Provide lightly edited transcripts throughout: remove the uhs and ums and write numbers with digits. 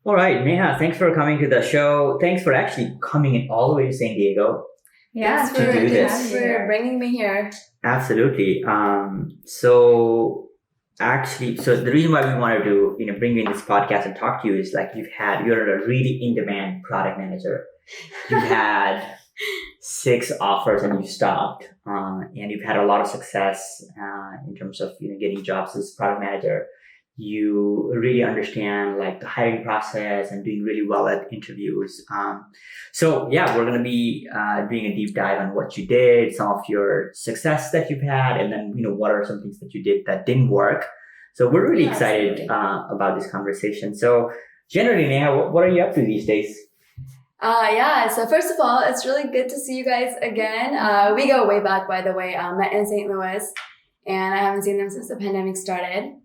All right, Neha, thanks for coming to the show. Thanks for actually coming in all the way to San Diego. Yeah, to do this. Thanks for bringing me here. Absolutely. So the reason why we wanted to, bring you in this podcast and talk to you is like you're a really in-demand product manager. You've had 6 offers and you stopped, and you've had a lot of success in terms of getting jobs as product manager. You really understand like the hiring process and doing really well at interviews. So yeah, we're going to be doing a deep dive on what you did, some of your success that you've had, and then what are some things that you did that didn't work. So we're really excited about this conversation. So generally, Neha, what are you up to these days? So first of all, it's really good to see you guys again. We go way back, by the way. Met in St. Louis, and I haven't seen them since the pandemic started.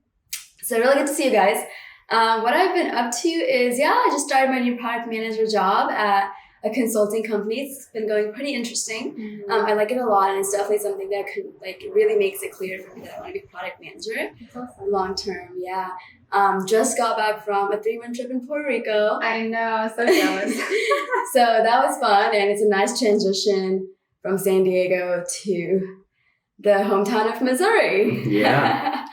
So really good to see you guys. What I've been up to is, I just started my new product manager job at a consulting company. It's been going pretty interesting. Mm-hmm. I like it a lot, and it's definitely something that could it really makes it clear for me that I want to be a product manager long term. Yeah. Just got back from a 3-month trip in Puerto Rico. I know, so jealous. So that was fun, and it's a nice transition from San Diego to the hometown of Missouri. Yeah.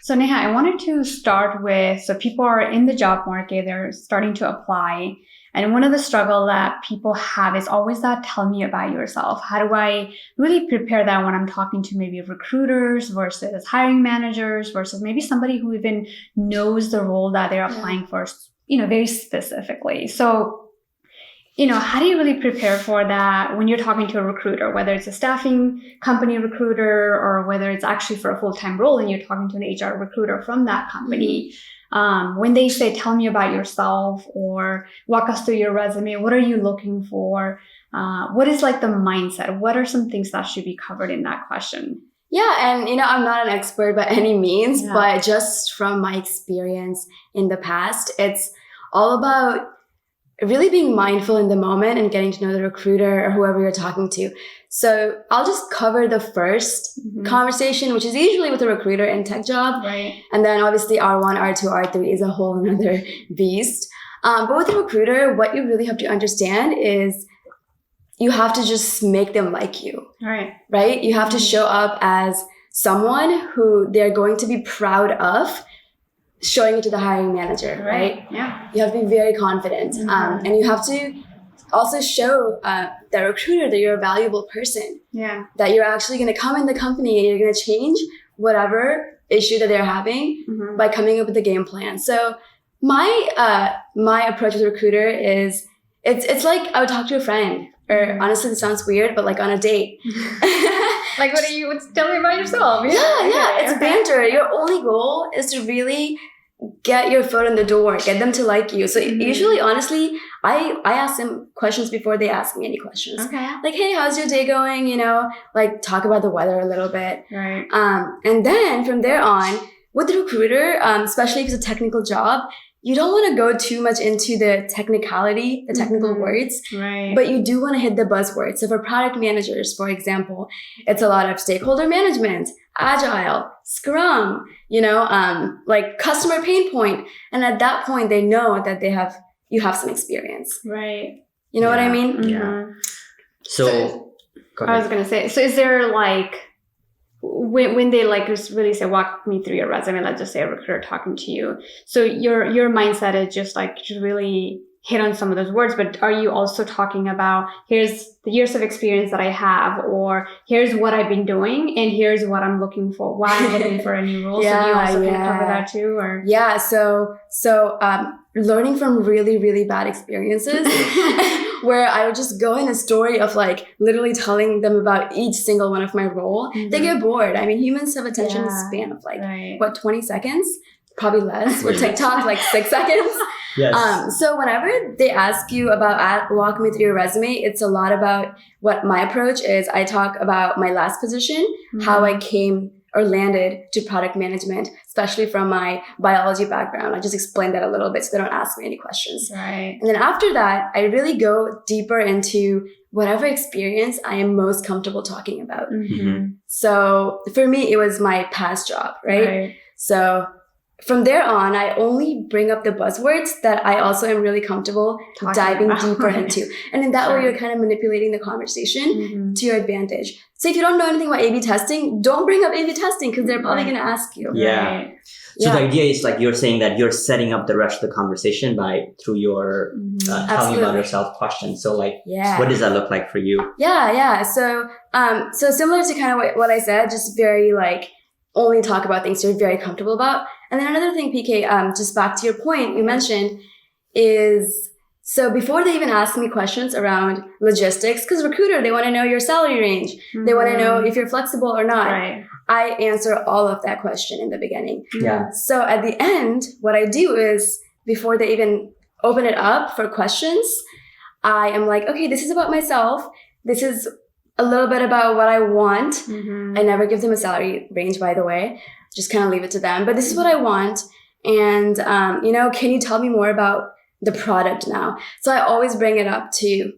So Neha, I wanted to start with, so people are in the job market, they're starting to apply. And one of the struggle that people have is always that, tell me about yourself. How do I really prepare that when I'm talking to maybe recruiters versus hiring managers versus maybe somebody who even knows the role that they're applying for, very specifically. So, how do you really prepare for that when you're talking to a recruiter, whether it's a staffing company recruiter or whether it's actually for a full-time role and you're talking to an HR recruiter from that company? When they say, tell me about yourself or walk us through your resume, what are you looking for? What is like the mindset? What are some things that should be covered in that question? Yeah, and I'm not an expert by any means, but just from my experience in the past, it's all about really being mindful in the moment and getting to know the recruiter or whoever you're talking to. So I'll just cover the first conversation, which is usually with a recruiter in tech job. Right. And then obviously R1, R2, R3 is a whole another beast. But with a recruiter, what you really have to understand is you have to just make them like you. Right? You have to show up as someone who they're going to be proud of showing it to the hiring manager, right? Yeah. You have to be very confident. And you have to also show the recruiter that you're a valuable person. Yeah. That you're actually going to come in the company and you're going to change whatever issue that they're having by coming up with a game plan. So my approach with a recruiter is it's like I would talk to a friend, or honestly, it sounds weird, but like on a date. Like, tell me about yourself. Yeah. It's banter. Your only goal is to really get your foot in the door, get them to like you. So usually, honestly, I ask them questions before they ask me any questions. Okay. Like, hey, how's your day going? Like talk about the weather a little bit. Right. And then from there on, with the recruiter, especially if it's a technical job, you don't want to go too much into the technicality, the technical words, right? But you do want to hit the buzzwords. So for product managers, for example, it's a lot of stakeholder management, Agile, Scrum, like customer pain point. And at that point, they know that you have some experience. Right. You know what I mean? Yeah. So I was going to say, so is there like, when they like just really say, walk me through your resume, let's just say a recruiter talking to you. So your mindset is just like to really hit on some of those words, but are you also talking about, here's the years of experience that I have, or here's what I've been doing, and here's what I'm looking for, why I'm looking for a new role. So do you also kind of cover that too, or? Yeah. So learning from really, really bad experiences where I would just go in a story of like literally telling them about each single one of my role. They get bored. I mean, humans have attention span of 20 seconds? Probably less. With TikTok, like 6 seconds. Yes. So whenever they ask you about walk me through your resume, it's a lot about what my approach is. I talk about my last position, how I came or landed to product management, especially from my biology background. I just explained that a little bit so they don't ask me any questions. Right. And then after that, I really go deeper into whatever experience I am most comfortable talking about. So for me, it was my past job, right? So from there on, I only bring up the buzzwords that I also am really comfortable diving deeper into. And in that way, you're kind of manipulating the conversation to your advantage. So if you don't know anything about A/B testing, don't bring up A/B testing because they're probably going to ask you. Yeah. Right. So the idea is like you're saying that you're setting up the rest of the conversation through your telling about yourself questions. So like, what does that look like for you? Yeah. So similar to kind of what I said, just very like only talk about things you're very comfortable about. And then another thing, PK, just back to your point you mentioned is, so before they even ask me questions around logistics, because recruiter, they want to know your salary range. They want to know if you're flexible or not. Right. I answer all of that question in the beginning. Yeah. So at the end, what I do is before they even open it up for questions, I am like, okay, this is about myself. This is a little bit about what I want. I never give them a salary range, by the way. Just kind of leave it to them. But this is what I want. And, can you tell me more about the product now? So I always bring it up to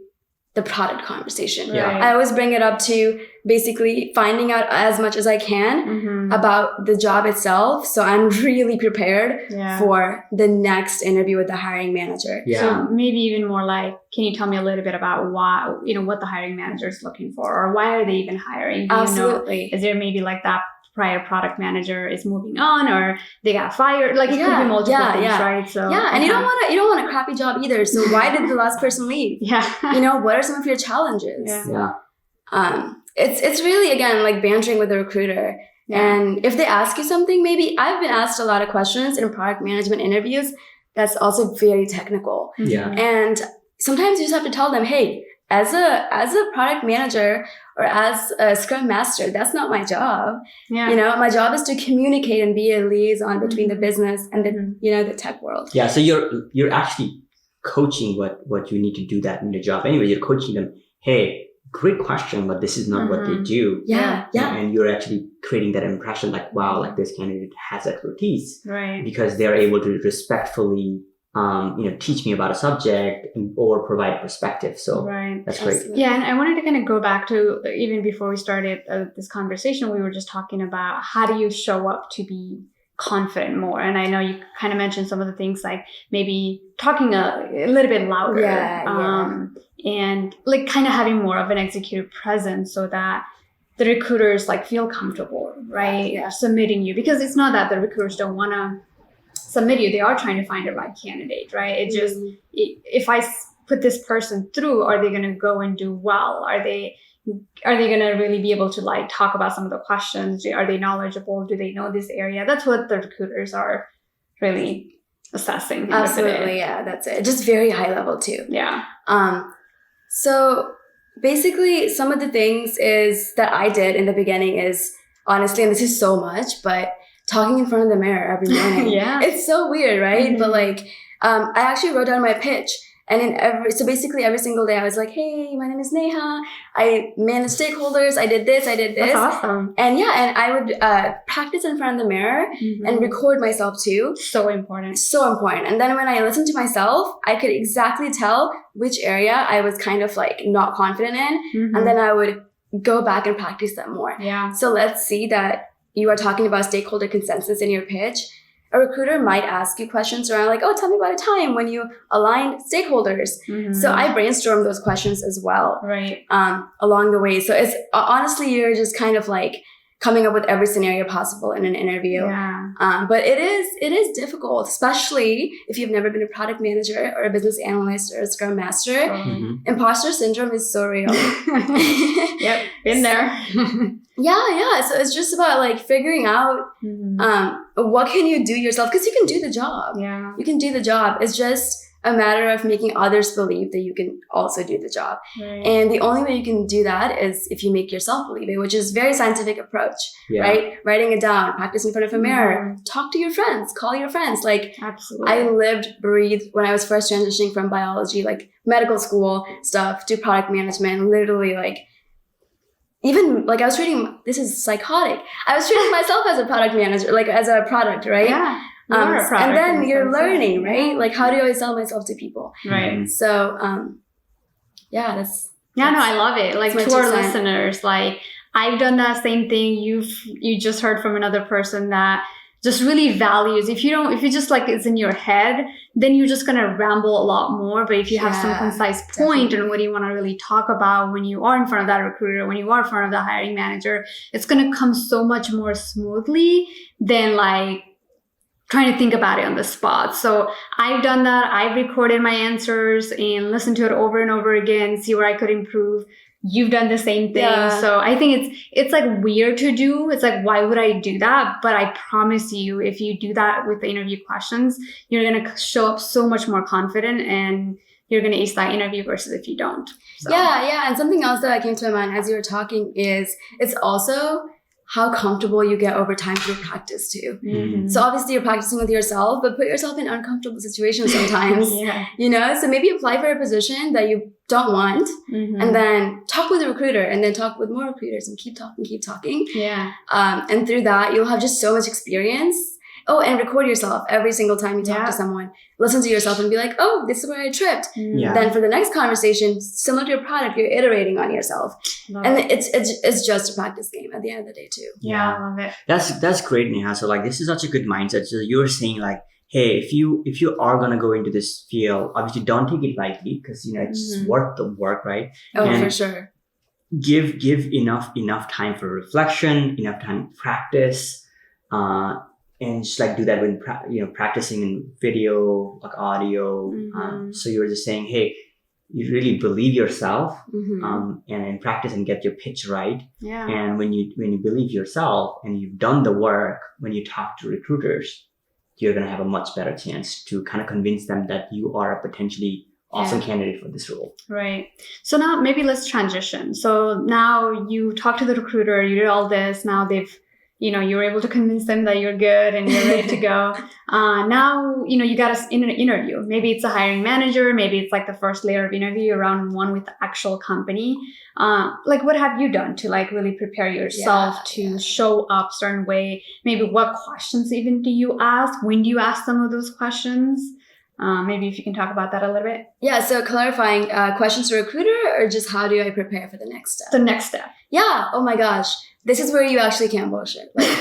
the product conversation. Yeah. I always bring it up to basically finding out as much as I can about the job itself. So I'm really prepared for the next interview with the hiring manager. Yeah. So maybe even more like, can you tell me a little bit about why, what the hiring manager is looking for, or why are they even hiring? Do Absolutely. you know, is there maybe like that prior product manager is moving on, or they got fired? Like it could be multiple things, right? So and you don't want a crappy job either. So why did the last person leave? What are some of your challenges? It's really, again, like bantering with the recruiter. And if they ask you something, maybe I've been asked a lot of questions in product management interviews that's also very technical. And sometimes you just have to tell them, hey, as a product manager or as a scrum master, that's not my job. My job is to communicate and be a liaison between the business and the tech world. Yeah. So you're actually coaching what you need to do that in the job. Anyway, you're coaching them. Hey, great question, but this is not what they do. Yeah. And you're actually creating that impression like, wow, like this candidate has expertise. Right. Because they're able to respectfully teach me about a subject or provide perspective. So that's great. Yeah. And I wanted to kind of go back to, even before we started this conversation, we were just talking about how do you show up to be confident more. And I know you kind of mentioned some of the things like maybe talking a little bit louder and like kind of having more of an executive presence so that the recruiters like feel comfortable, right? Submitting you, because it's not that the recruiters don't want to submit you. They are trying to find the right candidate, right? It just, if I put this person through, are they going to go and do well? Are they going to really be able to like talk about some of the questions? Are they knowledgeable? Do they know this area? That's what the recruiters are really assessing. Absolutely. Yeah, that's it. Just very high level too. Yeah. So basically some of the things is that I did in the beginning is honestly, and this is so much, but talking in front of the mirror every morning. It's so weird, right? But like, I actually wrote down my pitch. And basically every single day I was like, hey, my name is Neha. I manage stakeholders. I did this. That's awesome. And and I would practice in front of the mirror and record myself too. So important. And then when I listened to myself, I could exactly tell which area I was kind of like not confident in. And then I would go back and practice them more. So let's see that you are talking about stakeholder consensus in your pitch. A recruiter might ask you questions around like, oh, tell me about a time when you aligned stakeholders. So I brainstorm those questions as well, along the way. So it's honestly, you're just kind of like coming up with every scenario possible in an interview. But it is difficult, especially if you've never been a product manager or a business analyst or a scrum master. Imposter syndrome is so real. Yep, been there. So it's just about like figuring out what can you do yourself, because you can do the job. You can do the job. It's just a matter of making others believe that you can also do the job. And the only way you can do that is if you make yourself believe it, which is a very scientific approach, right? Writing it down, practice in front of a mirror, talk to your friends, call your friends. Like, absolutely. I lived, breathed when I was first transitioning from biology, like medical school stuff to product management, literally like, even like I was treating, this is psychotic. I was treating myself as a product manager, like as a product, right? And then you're learning, right? Like, how do I sell myself to people? So, that's no, I love it. Like, to our listeners, like, I've done that same thing. You just heard from another person that just really values. If you just like it's in your head, then you're just going to ramble a lot more. But if you have some concise point on what you want to really talk about when you are in front of that recruiter, when you are in front of the hiring manager, it's going to come so much more smoothly than like trying to think about it on the spot. So I've done that. I've recorded my answers and listened to it over and over again, see where I could improve. You've done the same thing. Yeah. So I think it's like weird to do. It's like, why would I do that? But I promise you, if you do that with the interview questions, you're going to show up so much more confident and you're going to ace that interview versus if you don't. So. Yeah. And something else that came to my mind as you were talking is it's also how comfortable you get over time through practice too. Mm-hmm. So obviously you're practicing with yourself, but put yourself in uncomfortable situations sometimes, Yeah. you know? So maybe apply for a position that you don't want and then talk with a recruiter and then talk with more recruiters and keep talking. Yeah. And through that, you'll have just so much experience. Oh, and record yourself every single time you talk to someone. Listen to yourself and be like, oh, this is where I tripped. Yeah. Then for the next conversation, similar to your product, you're iterating on yourself. And it's just a practice game at the end of the day too. Yeah, I love it. That's great, Neha. So like this is such a good mindset. So you're saying like, hey, if you are gonna go into this field, obviously don't take it lightly because it's worth the work, right? Oh, and for sure. Give enough time for reflection, enough time to practice, and just like do that when practicing in video, like audio. So you're just saying, hey, you really believe yourself, and in practice and get your pitch right. Yeah. And when you believe yourself and you've done the work, when you talk to recruiters, you're gonna have a much better chance to kind of convince them that you are a potentially awesome candidate for this role. Right. So now maybe let's transition. So now you talk to the recruiter, you did all this. Now you were able to convince them that you're good and you're ready to go. Now, you got us in an interview. Maybe it's a hiring manager. Maybe it's like the first layer of interview, round one with the actual company. Like what have you done to like really prepare yourself to show up certain way? Maybe what questions even do you ask? When do you ask some of those questions? Maybe if you can talk about that a little bit. Yeah, so clarifying questions to recruiter or just how do I prepare for the next step? The next step. Yeah. Oh my gosh. This is where you actually can't bullshit. Like,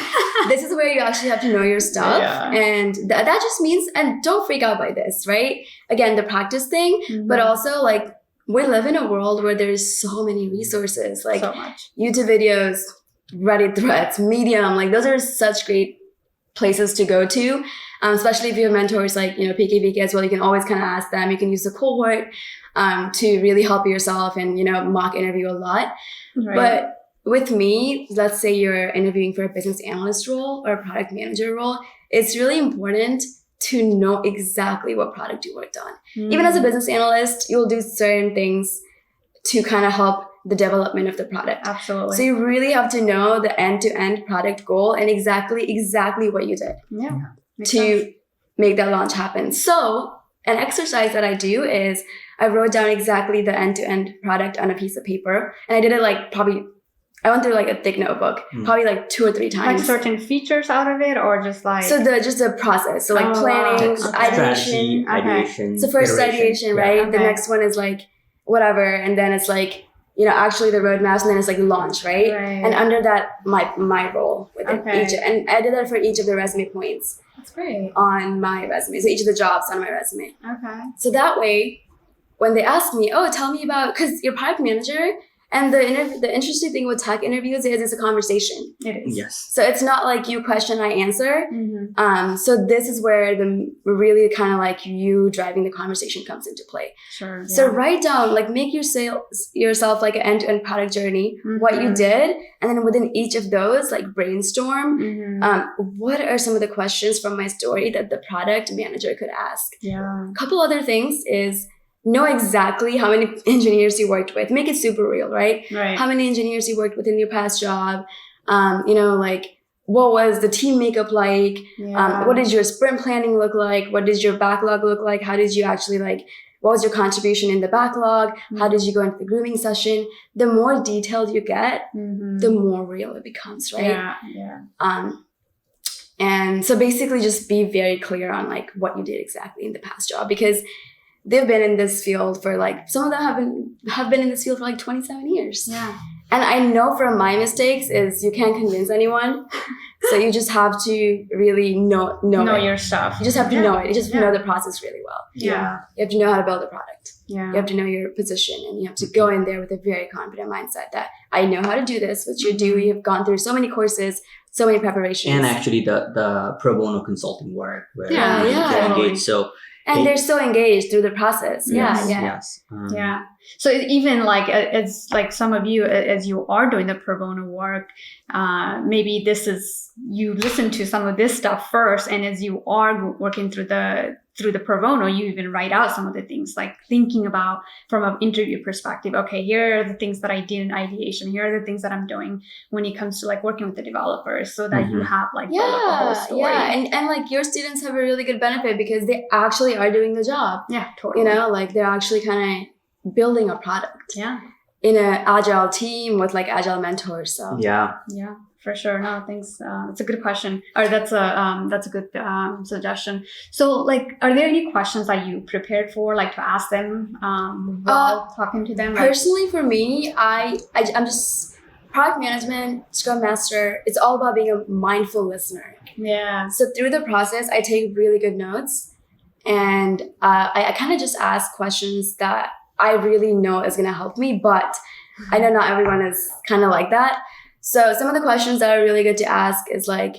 this is where you actually have to know your stuff. Yeah. And that just means, and don't freak out by this, right? Again, the practice thing, but also like we live in a world where there's so many resources, like so much. YouTube videos, Reddit threads, Medium, like those are such great places to go to. Especially if you have mentors like, PKVK as well, you can always kind of ask them. You can use the cohort to really help yourself and, mock interview a lot. Right. But with me, let's say you're interviewing for a business analyst role or a product manager role, it's really important to know exactly what product you worked on. Even as a business analyst, you'll do certain things to kind of help the development of the product. Absolutely. So you really have to know the end-to-end product goal and exactly what you did. Yeah. To make that launch happen. So an exercise that I do is I wrote down exactly the end-to-end product on a piece of paper. And I did it I went through like a thick notebook, probably like 2 or 3 times. Like certain features out of it or just like... So just the process. So like planning, strategy, ideation. So first ideation, right? Okay. The next one is like whatever. And then it's like, actually the roadmaps, and then it's like launch, right? And under that, my role within each. And I did that for each of the resume points. That's great. On my resume. So each of the jobs on my resume. Okay. So that way, when they ask me, oh, tell me about, because you're product manager, and the interesting thing with tech interviews is it's a conversation. It is. Yes. So it's not like you question, I answer. So this is where the really kind of like you driving the conversation comes into play. Sure. Yeah. So write down, like make yourself like an end-to-end product journey, what you did, and then within each of those, like brainstorm, what are some of the questions from my story that the product manager could ask? Yeah. A couple other things is know exactly how many engineers you worked with. Make it super real, right? Right. How many engineers you worked with in your past job. Like what was the team makeup like? Yeah. What did your sprint planning look like? What did your backlog look like? How did you actually what was your contribution in the backlog? How did you go into the grooming session? The more detailed you get, the more real it becomes, right? Yeah. And so basically just be very clear on like what you did exactly in the past job, because they've been in this field for some of them have been in this field for 27 years. Yeah. And I know from my mistakes is you can't convince anyone. So you just have to really know it. your stuff. You just have to know it. You just have to know the process really well. Yeah. You have to know how to build a product. Yeah. You have to know your position, and you have to go in there with a very confident mindset that I know how to do this, which you do. You've gone through so many courses, so many preparations. And actually the pro bono consulting work where Yeah, you yeah. get Totally. engaged. So And they're so engaged through the process. yes, Yeah. yes. Yeah. So even like as like some of you, as you are doing the pro bono work, maybe this is you listen to some of this stuff first, and as you are working through the pro bono, you even write out some of the things, like thinking about from an interview perspective. Okay, here are the things that I did in ideation. Here are the things that I'm doing when it comes to like working with the developers, so that you have like built up the whole story. And like your students have a really good benefit because they actually are doing the job. Yeah, totally. You know, like they're actually kind of building a product. Yeah. In an agile team with like agile mentors. So Yeah. Yeah, for sure. No, thanks. That's a good question. Or that's a good suggestion. So, like, are there any questions that you prepared for, like, to ask them while talking to them? Personally, for me, I'm just product management, Scrum Master. It's all about being a mindful listener. Yeah. So through the process, I take really good notes, and I kind of just ask questions that I really know is going to help me, but I know not everyone is kind of like that. So some of the questions that are really good to ask is like,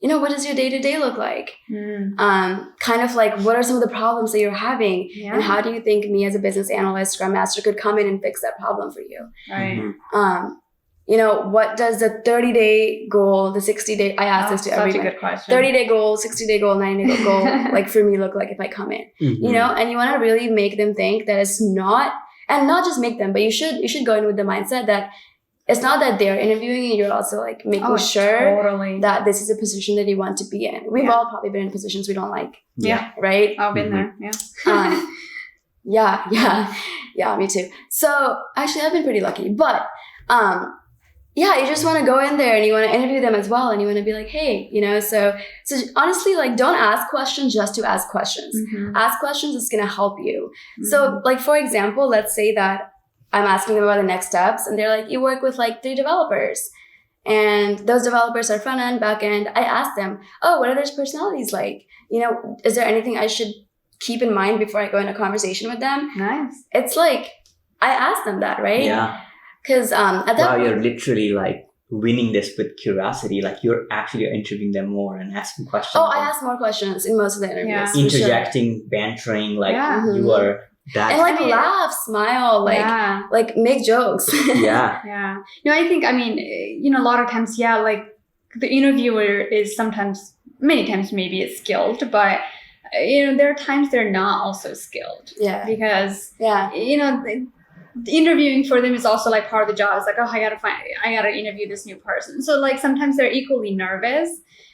you know, what does your day-to-day look like? Kind of like, what are some of the problems that you're having? Yeah. And how do you think me as a business analyst, Scrum Master could come in and fix that problem for you? Right. Mhm. You know, what does the 30-day goal, the 60-day, I ask this to everyone. Such a good question. 30-day goal, 60-day goal, 90-day goal, like for me look like if I come in, you know, and you want to really make them think that it's not, and not just make them, but you should go in with the mindset that it's not that they're interviewing you, you're also like making sure totally. that this is a position that you want to be in. We've all probably been in positions we don't like, Yeah. right? I've been there. Yeah. Yeah, me too. So actually I've been pretty lucky, but, yeah, you just want to go in there and you want to interview them as well. And you want to be like, hey, you know, so honestly, like, don't ask questions just to ask questions. Ask questions that's going to help you. So like, for example, let's say that I'm asking them about the next steps and they're like, you work with like 3 developers and those developers are front end, back end. I ask them, oh, what are their personalities like? You know, is there anything I should keep in mind before I go in a conversation with them? Nice. It's like, I ask them that, right? Yeah. Because at that point, you're literally like winning this with curiosity. Like you're actually interviewing them more and asking questions. oh, I ask more questions in most of the interviews. Yeah. for sure. Interjecting, bantering, like Yeah. you are that. And like I mean- laugh, smile, like make jokes. yeah. Yeah. No, I think, I mean, you know, a lot of times, yeah, like the interviewer is sometimes, many times maybe it's skilled, but, you know, there are times they're not also skilled. Yeah. Because, Yeah. you know, the interviewing for them is also like part of the job. It's like, oh, I gotta interview this new person. So like sometimes they're equally nervous.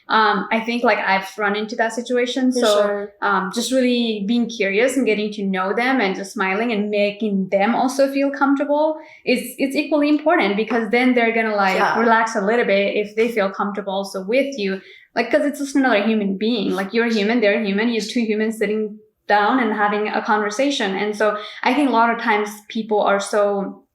I think like I've run into that situation. For So sure. just really being curious and getting to know them and just smiling and making them also feel comfortable it's equally important, because then they're gonna like relax a little bit if they feel comfortable also with you. Like, because it's just another human being. Like you're human, they're human. You're 2 humans sitting down and having a conversation. And so I think a lot of times people are so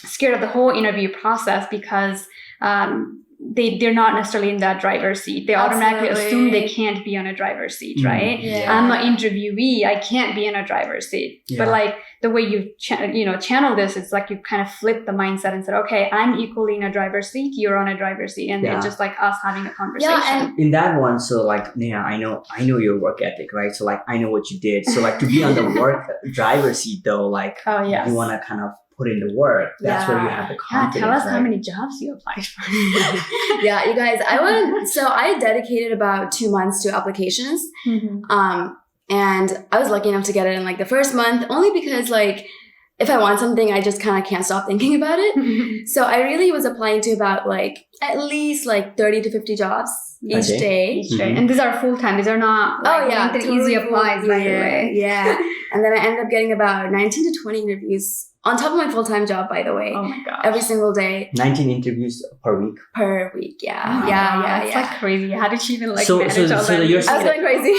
scared of the whole interview process because they're not necessarily in that driver's seat. They automatically assume they can't be on a driver's seat, right? Yeah. I'm an interviewee. I can't be in a driver's seat. Yeah. But like the way you channel this, it's like you kind of flip the mindset and said, okay, I'm equally in a driver's seat. You're on a driver's seat, and it's just like us having a conversation. Yeah, and In that one, so like Neha, I know your work ethic, right? So like I know what you did. So like to be on the work driver's seat though, like Oh yes. you want to kind of put in the work. That's where you have the Yeah, confidence. tell us right? how many jobs you applied for. yeah, you guys, I dedicated about 2 months to applications. And I was lucky enough to get it in like the first month, only because like if I want something, I just kind of can't stop thinking about it. So I really was applying to about like at least like 30 to 50 jobs each Okay. day. Each day. And these are full time. These are not like LinkedIn totally easy full- applies, by the way. Yeah. And then I ended up getting about 19 to 20 interviews on top of my full-time job, by the way, Oh my gosh. every single day 19 interviews per week. per week. Yeah. Oh, yeah. It's like crazy. How did you even like So- manage so- all so that? you're I was going crazy.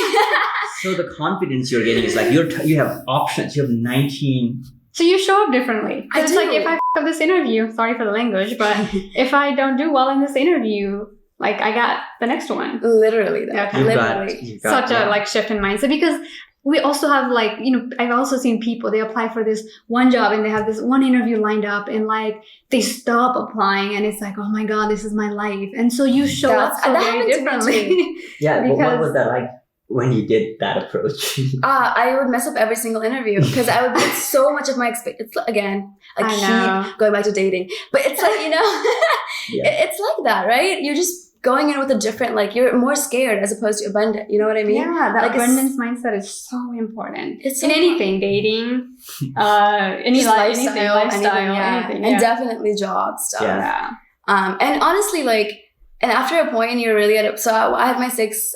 So the confidence you're getting is like you have options. You have 19. So you show up differently. I It's like do. if I f up this interview, sorry for the language, but if I don't do well in this interview, like I got the next one. Literally, though. Yeah, Literally. You've got Such a like shift in mindset, because we also have like, I've also seen people, they apply for this one job and they have this one interview lined up and like they stop applying and it's like, oh my God, this is my life. And so you show up so that very happened to me differently. Yeah, what Because- was that like when you did that approach? I would mess up every single interview because I would put so much of my experience. Again, I I know. keep going back to dating, but it's like, Yeah. it's like that, right? You're just going in with a different, like, you're more scared as opposed to abundant. You know what I mean? Yeah, that Like, it's- abundance mindset is so important. It's so in anything, dating, any Just life, anything, lifestyle, yeah. anything. And Yeah. definitely job stuff. Yeah. And honestly, like, and after a point, you're really at it. So I had my 6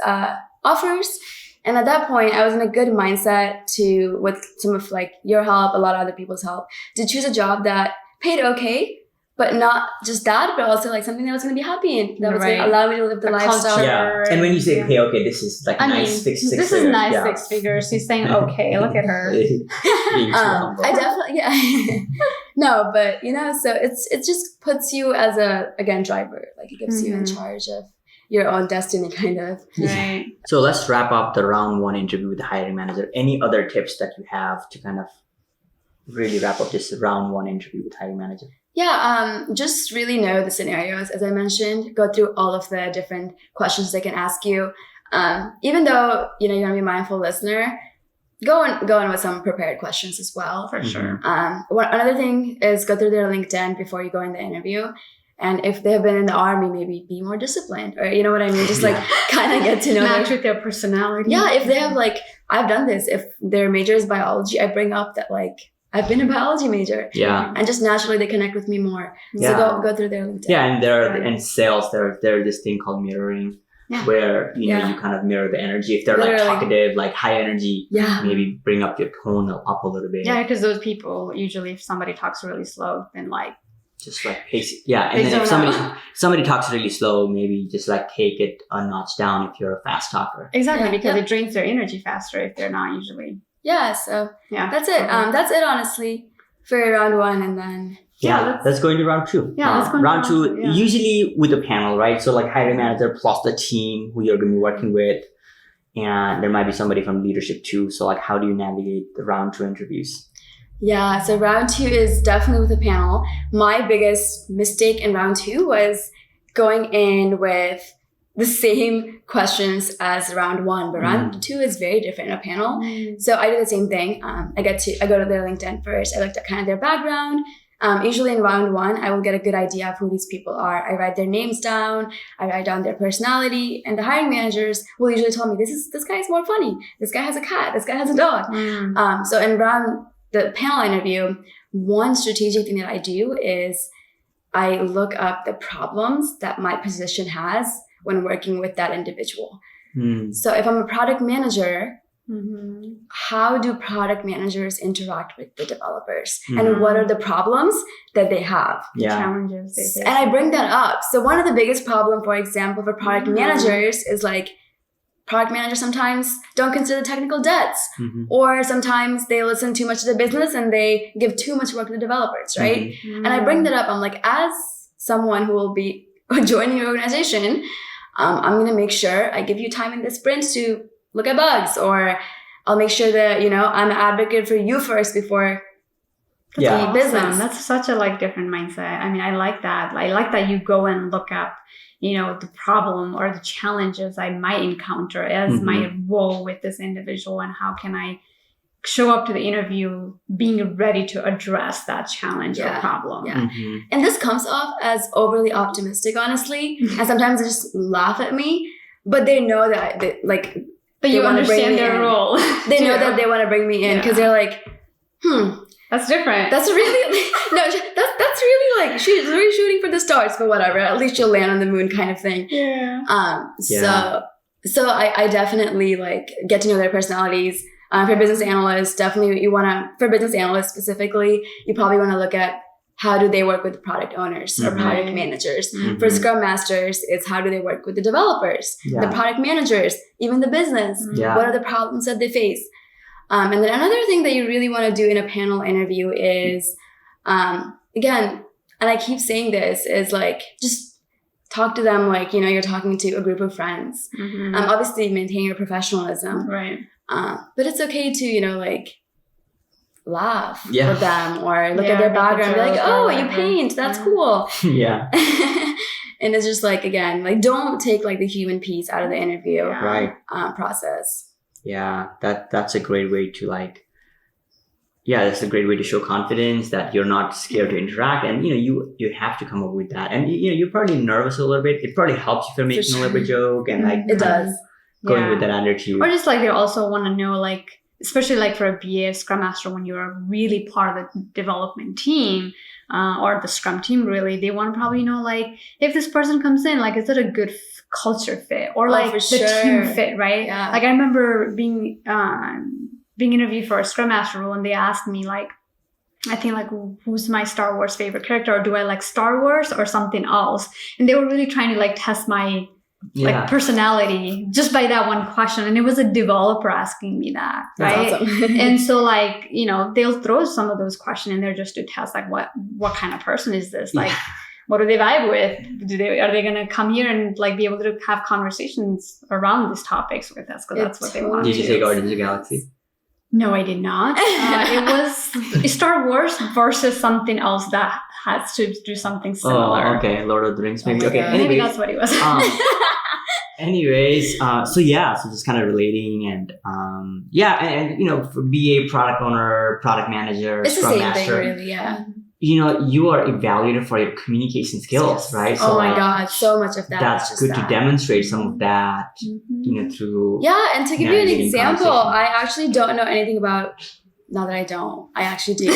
offers. And at that point, I was in a good mindset to, with some of like your help, a lot of other people's help, to choose a job that paid okay, but not just that, but also like something that I was going to be happy in, that was going Right. to allow me to live the The lifestyle. culture. Yeah. And when you say, Yeah. hey, okay, this is like I nice mean, six this figures. is nice Yeah. 6 figures. She's saying, okay, look at her. Being too humble. I definitely, yeah. No, but so it just puts you as a, again, driver. Like it gives you in Mhm. charge of your own destiny, kind of. Right. So let's wrap up the round 1 interview with the hiring manager. Any other tips that you have to kind of really wrap up this round 1 interview with hiring manager? Yeah, just really know the scenarios. As I mentioned, go through all of the different questions they can ask you. Even though, you want to be a mindful listener, go in with some prepared questions as well. For sure. Another thing is go through their LinkedIn before you go in the interview. And if they have been in the army, maybe be more disciplined, or you know what I mean? Just like kind of get to know Match them. with their personality. Yeah, if they have like, I've done this. If their major is biology, I bring up that like, I've been a biology major. Yeah. And just naturally they connect with me more. Yeah. So go through their LinkedIn. Yeah, and there Right. in sales, there's this thing called mirroring, Yeah. where Yeah. you kind of mirror the energy. If they're Literally. like talkative, like high energy, Yeah. maybe bring up your tone up a little bit. Yeah, because those people, usually if somebody talks really slow, then like, Just like pace it. Yeah, and They then if zone somebody talks really slow, maybe just like take it a notch down if you're a fast talker. exactly, Yeah, because yeah. it drains their energy faster if they're not usually. Yeah, so Yeah. that's it. That's it, honestly, for round 1. And then, Yeah, Let's go into round 2. Yeah, let's go into round 2. round two, yeah. Usually with a panel, right? So like hiring manager plus the team who you're going to be working with, and there might be somebody from leadership too. So like, how do you navigate the round 2 interviews? yeah, so round 2 is definitely with a panel. My biggest mistake in round 2 was going in with the same questions as round 1, but round 2 is very different in a panel. So I do the same thing. I go to their LinkedIn first. I looked at kind of their background. Usually in round 1, I will get a good idea of who these people are. I write their names down. I write down their personality, and the hiring managers will usually tell me, this guy is more funny. This guy has a cat. This guy has a dog. So in the panel interview, one strategic thing that I do is I look up the problems that my position has when working with that individual. So if I'm a product manager, how do product managers interact with the developers? And what are the problems that they have? Yeah. Challenges. They face. And I bring that up. So one of the biggest problem, for example, for product managers is like, product managers sometimes don't consider technical debts, or sometimes they listen too much to the business and they give too much work to the developers, right? And I bring that up. I'm like, as someone who will be joining your organization, I'm going to make sure I give you time in the sprint to look at bugs, or I'll make sure that, I'm an advocate for you first before That's Yeah. awesome. business. That's such a different mindset. I mean, I like that. I like that you go and look up, the problem or the challenges I might encounter as my role with this individual, and how can I show up to the interview being ready to address that challenge or Yeah. problem. Yeah. And this comes off as overly optimistic, honestly. And sometimes they just laugh at me, but they know that, But They you wanna bring understand me their in. role. they know too. that they want to bring me in because Yeah. they're like, That's different. that's really, that's really like, she's really shooting for the stars, but whatever. At least you'll land on the moon kind of thing. yeah. So I definitely get to know their personalities. For business analysts, definitely for business analysts specifically, you probably want to look at how do they work with product owners or product managers. For Scrum Masters, it's how do they work with the developers, the product managers, even the business. Yeah. What are the problems that they face? And then another thing that you really want to do in a panel interview is, again, and I keep saying this, is just talk to them like, you're talking to a group of friends. Obviously maintain your professionalism. Right. But it's okay to, like laugh Yeah. with them or look at Yeah, their make a background and be like, joke or oh, you whatever. paint. That's Yeah. cool. Yeah. And it's just like, again, like don't take like the human piece out of the interview Yeah. Right. process. Yeah. That's a great way to like. Yeah, that's a great way to show confidence that you're not scared to interact, and you have to come up with that. And you're probably nervous a little bit. It probably helps if you're making a little bit joke and like It does. going Yeah. with that attitude. Or just like they also want to know, like, especially like for a BA Scrum Master, when you're really part of the development team or the Scrum team, really, they want to probably know, like, if this person comes in, like, is it a good culture fit or like for the sure. team fit, right? Yeah. Like I remember being interviewed for a Scrum Master role, and they asked me like, I think like, who's my Star Wars favorite character, or do I like Star Wars or something else? And they were really trying to like test my like personality just by that one question, and it was a developer asking me that, right? That's awesome. And so like, they'll throw some of those questions in there just to test like what kind of person is this, like what do they vibe with, are they gonna come here and like be able to have conversations around these topics with us, because that's what they want. Did you say Guardians of the Galaxy? No, I did not. It was Star Wars versus something else that has to do something similar. Oh, okay. Lord of the Rings, maybe. Oh my Okay, God. Maybe anyways. that's what it was. So just kind of relating and for BA, product owner, product manager, It's the Scrum same Master, thing, really. Yeah. You are evaluated for your communication skills, right? Oh my like, God, so much of that. that's is just good that. to demonstrate some of that, Mhm. through. Yeah, and to give you an navigating example, conversation. I actually don't know anything about. Not that I don't, I actually do.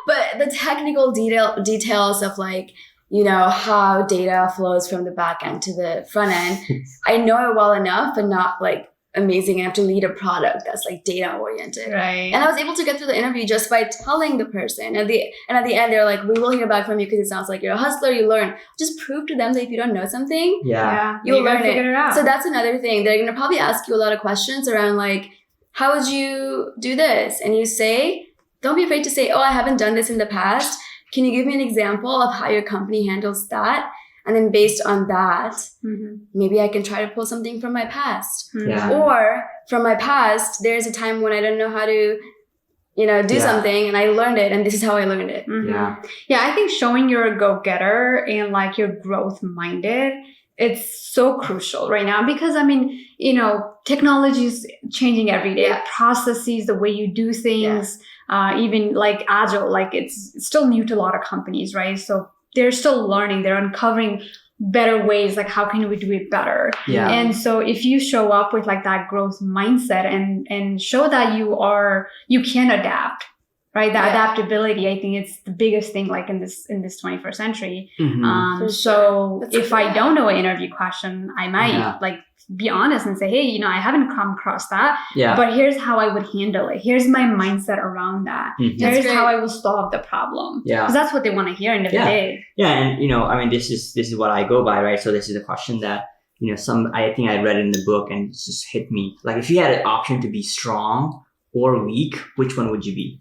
But the technical details of like, how data flows from the back end to the front end, I know it well enough, but not like amazing enough to lead a product that's like data oriented. Right. And I was able to get through the interview just by telling the person. And at the end, they're like, we will hear back from you because it sounds like you're a hustler, you learn. Just prove to them that if you don't know something, Yeah. you'll you gotta learn it. figure it out. So that's another thing. They're going to probably ask you a lot of questions around like, how would you do this? And you say, don't be afraid to say, oh, I haven't done this in the past. Can you give me an example of how your company handles that? And then based on that, maybe I can try to pull something from my past. Yeah. Or from my past, there's a time when I don't know how to, do something, and I learned it, and this is how I learned it. Yeah, I think showing you're a go-getter and like you're growth-minded, it's so crucial right now because, technology is changing every day. Yeah. Processes, the way you do things, even like Agile, like it's still new to a lot of companies, right? So they're still learning, they're uncovering better ways, like how can we do it better? Yeah. And so if you show up with like that growth mindset and show that you can adapt, right? That adaptability, I think it's the biggest thing like in this 21st century. For So sure. if I don't know an interview question, I might like be honest and say, hey, I haven't come across that, but here's how I would handle it. Here's my mindset around that. Here's how I will solve the problem. Yeah. Because that's what they want to hear in the day. Yeah. And this is what I go by, right? So this is a question that, I think I read in the book and it just hit me. Like if you had an option to be strong or weak, which one would you be?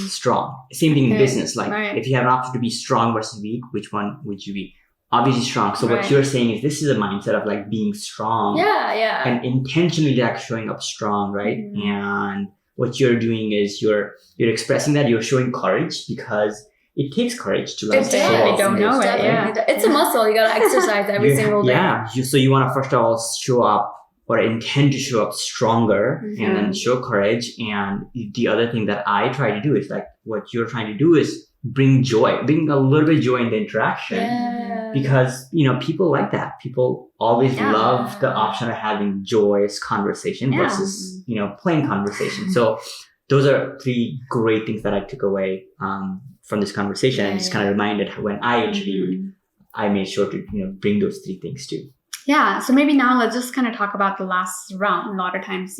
Strong. Same thing in business. Like if you have an option to be strong versus weak, which one would you be? Obviously strong. So what you're saying is this is a mindset of like being strong. Yeah. And intentionally like showing up strong, right? And what you're doing is you're expressing that, you're showing courage because it takes courage to like show up. I don't know it. Yeah. It's a muscle. You gotta exercise every single day. Yeah. So you want to first of all show up or intend to show up stronger and then show courage. And the other thing that I try to do is like what you're trying to do is bring a little bit of joy in the interaction. Yeah. Because, people like that. People always love the option of having joyous conversation versus, plain conversation. So those are three great things that I took away from this conversation. And just kind of reminded when I interviewed, I made sure to, bring those three things too. Yeah. So maybe now let's just kind of talk about the last round. A lot of times,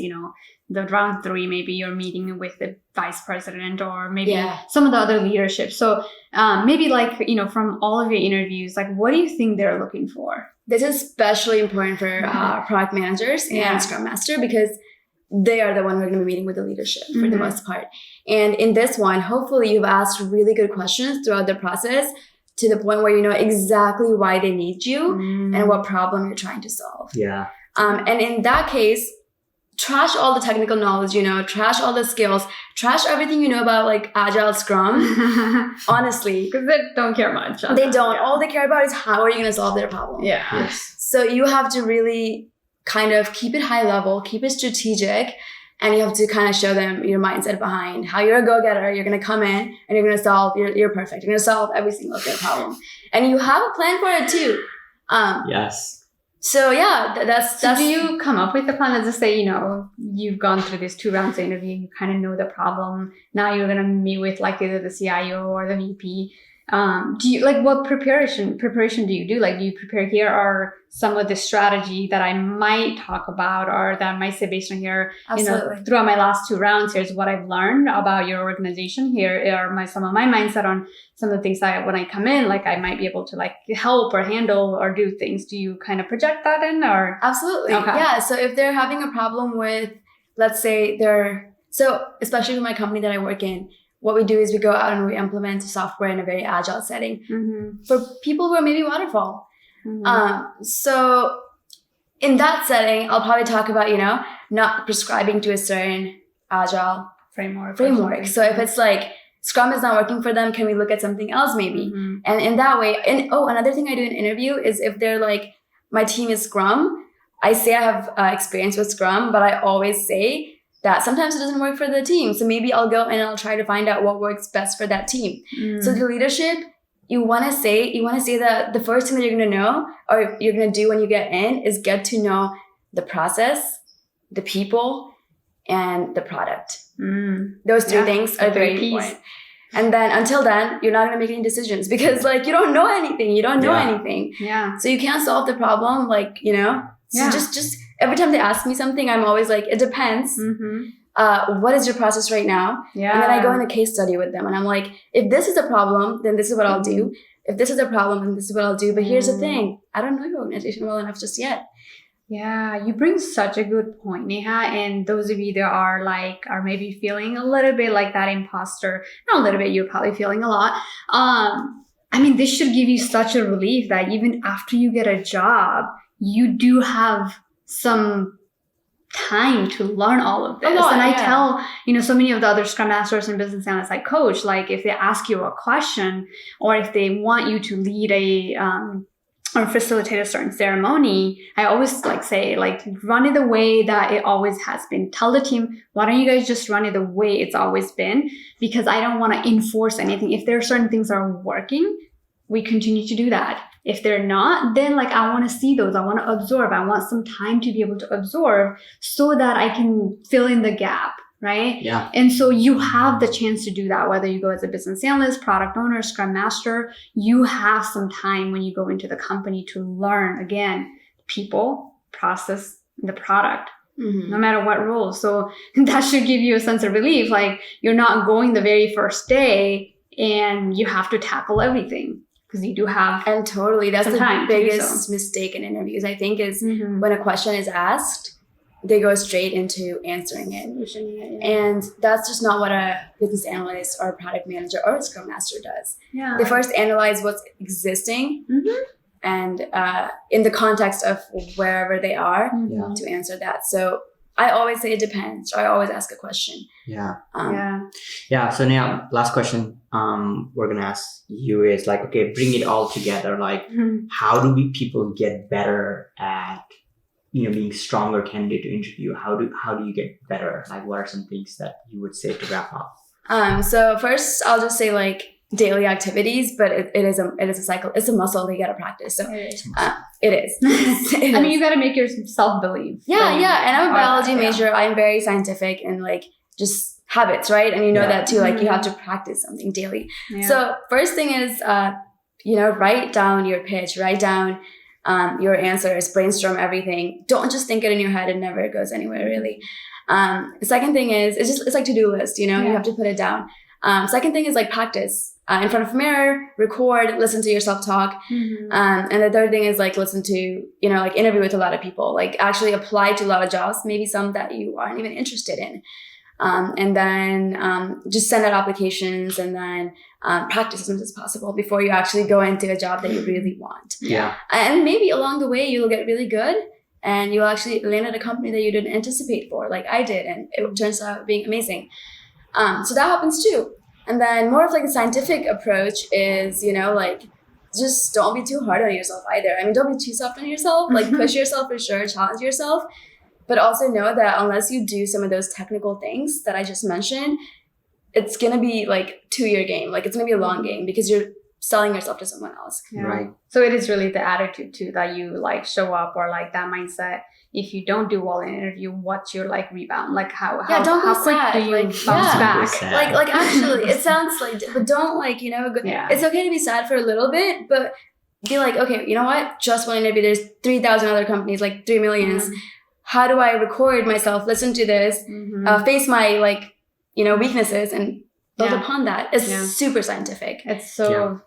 the round 3, maybe you're meeting with the vice president or maybe some of the other leadership. So maybe like, from all of your interviews, like what do you think they're looking for? This is especially important for product managers and Scrum Master because they are the one who are going to be meeting with the leadership for the most part. And in this one, hopefully you've asked really good questions throughout the process to the point where you know exactly why they need you and what problem you're trying to solve. Yeah. And in that case, trash all the technical knowledge, you know, trash all the skills, trash everything you know about like Agile, Scrum. Honestly. Because they don't care much. They don't. All they care about is how are you going to solve their problem. Yeah. Yes. So you have to really kind of keep it high level, keep it strategic, and you have to kind of show them your mindset behind how you're a go-getter. You're going to come in and you're going to solve, you're perfect. You're going to solve every single their problem. And you have a plan for it too. Yes. So yeah, that's. So do you come up with the plan? Let's just say, you know, you've gone through this 2 rounds of interview, you kind of know the problem. Now you're going to meet with like either the CIO or the VP. Do you like what preparation do you do? Like, do you prepare, here are some of the strategy that I might talk about or that I might say based on here, Absolutely. you know, throughout my last 2 rounds, here's what I've learned about your organization. Here are some of my mindset on some of the things that when I come in, like I might be able to like help or handle or do things. Do you kind of project that in or? Absolutely. Okay. Yeah. So if they're having a problem with, let's say especially with my company that I work in, what we do is we go out and we implement software in a very agile setting for people who are maybe waterfall. So in that setting, I'll probably talk about, you know, not prescribing to a certain agile framework. So if it's like Scrum is not working for them, can we look at something else maybe? And in that way, another thing I do in interview is if they're like, my team is Scrum, I say I have experience with Scrum, but I always say that sometimes it doesn't work for the team. So maybe I'll go and I'll try to find out what works best for that team. So the leadership, you want to say that the first thing that you're going to know or you're going to do when you get in is get to know the process, the people, and the product. Those 3 things are very important. And then until then, you're not going to make any decisions because like you don't know anything. You don't know anything. Yeah. So you can't solve the problem, like, you know. So just every time they ask me something, I'm always like, it depends. What is your process right now? Yeah. And then I go in a case study with them and I'm like, if this is a problem, then this is what I'll do. If this is a problem, then this is what I'll do. But here's the thing. I don't know your organization well enough just yet. Yeah, you bring such a good point, Neha. And those of you that are maybe feeling a little bit like that imposter, not a little bit, you're probably feeling a lot. I mean, this should give you such a relief that even after you get a job, you do have some time to learn all of this. I tell, you know, so many of the other Scrum Masters and business analysts I coach, like if they ask you a question or if they want you to lead or facilitate a certain ceremony, I always like say, like, run it the way that it always has been. Tell the team, why don't you guys just run it the way it's always been? Because I don't want to enforce anything. If there are certain things that are working, we continue to do that. If they're not, then like I want to see those. I want to absorb. I want some time to be able to absorb so that I can fill in the gap, right? Yeah. And so you have the chance to do that, whether you go as a business analyst, product owner, Scrum Master, you have some time when you go into the company to learn, again, people, process, the product, no matter what role. So that should give you a sense of relief. Like you're not going the very first day and you have to tackle everything. Because you do have and totally that's the biggest so. Mistake in interviews, I think, is when a question is asked, they go straight into answering it. And that's just not what a business analyst or a product manager or a Scrum Master does. Yeah. They first analyze what's existing and in the context of wherever they are to answer that. So I always say it depends, or I always ask a question. Yeah. So now, last question we're going to ask you is like, okay, bring it all together. Like, how do people get better at, you know, being stronger candidate to interview? How do you get better? Like, what are some things that you would say to wrap up? So first, I'll just say like daily activities, but it is a cycle. It's a muscle that you got to practice. So it is. I mean, you got to make yourself believe. Yeah. And I'm a biology major. I'm very scientific and like just habits, right? And you know that too. Like you have to practice something daily. Yeah. So first thing is, write down your pitch, write down your answers, brainstorm everything. Don't just think it in your head. It never goes anywhere really. The second thing is, it's like to-do list, you have to put it down. Second thing is like practice in front of a mirror, record, listen to yourself talk. And the third thing is like listen to, like interview with a lot of people, like actually apply to a lot of jobs, maybe some that you aren't even interested in. and then just send out applications and then practice as much as possible before you actually go into a job that you really want. Yeah. And maybe along the way, you'll get really good and you'll actually land at a company that you didn't anticipate for, like I did, and it turns out being amazing. So that happens too. And then more of like a scientific approach is, like, just don't be too hard on yourself either. I mean, don't be too soft on yourself. Like, push yourself for sure, challenge yourself. But also know that unless you do some of those technical things that I just mentioned, it's going to be like 2-year game. Like, it's going to be a long game because you're selling yourself to someone else. Yeah. Right. So it is really the attitude too that you like show up, or like that mindset. If you don't do well in an interview, what's your like rebound? Like how don't how be quick sad. do you Like, bounce yeah. back? Like actually, it sounds like, but don't like, Yeah. it's okay to be sad for a little bit, but be like, okay, you know what? Just one interview. There's 3,000 other companies, like 3 millions. How do I record myself, listen to this, face my weaknesses and build upon that? It's super scientific. It's so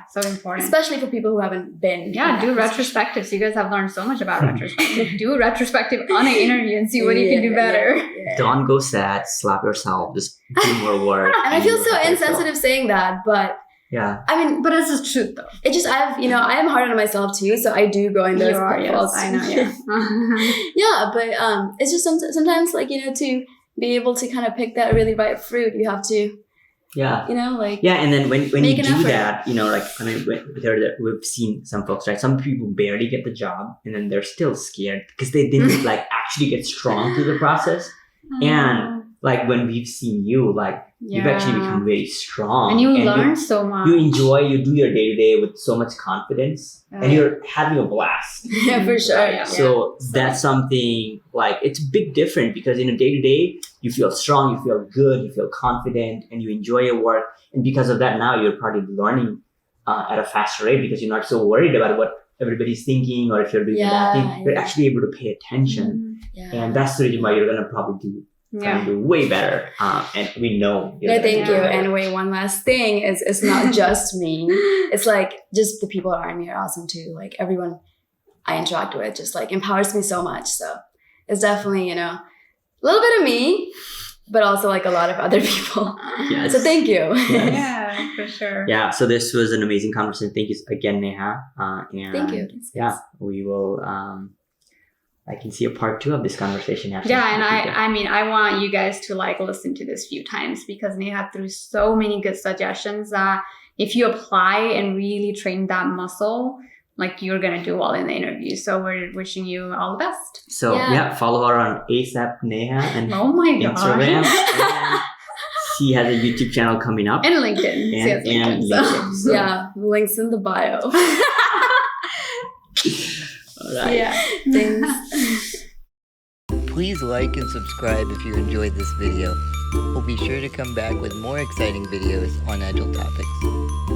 so important. Especially for people who haven't been. Yeah, do retrospectives. You guys have learned so much about retrospective. Do a retrospective on an interview and see what you can do better. Yeah. Don't go sad, slap yourself, just do more work. And I feel so insensitive saying that, but yeah. I mean, But it's the truth though. it just, I am hard on myself too, so I do go in those pitfalls. I know, yeah. Yeah, but it's just sometimes like, to be able to kind of pick that really ripe fruit, you have to, Yeah. Yeah, and then when you make an do effort. that, we've seen some folks, right? Some people barely get the job and then they're still scared because they didn't like actually get strong through the process. And like when we've seen you, like you've actually become very strong. And you learn so much. You do your day-to-day with so much confidence and you're having a blast. Yeah, for sure. Right? Yeah. So that's something like it's a big difference because in a day-to-day, you feel strong, you feel good, you feel confident, and you enjoy your work. And because of that, now you're probably learning at a faster rate because you're not so worried about what everybody's thinking or if you're doing a bad thing. You're actually able to pay attention. Yeah. And that's the reason why you're going to probably do way better. And we know. No, thank you. And wait, one last thing is it's not just me. It's like just the people around me are awesome too. Like everyone I interact with just like empowers me so much. So it's definitely, a little bit of me, but also like a lot of other people. Yes. So thank you. Yes. Yeah, for sure. Yeah, so this was an amazing conversation. Thank you again, Neha. And Thank you. Yeah, we will. I can see a part 2 of this conversation. Yeah, and I want you guys to like listen to this few times because Neha threw so many good suggestions that if you apply and really train that muscle, like you're gonna do well in the interview. So we're wishing you all the best. So follow her on ASAP Neha and oh my Instagram. God. And she has a YouTube channel coming up. And LinkedIn. And LinkedIn. So. Yeah, links in the bio. All right. Yeah. Thanks. Please like and subscribe if you enjoyed this video. We'll be sure to come back with more exciting videos on Agile topics.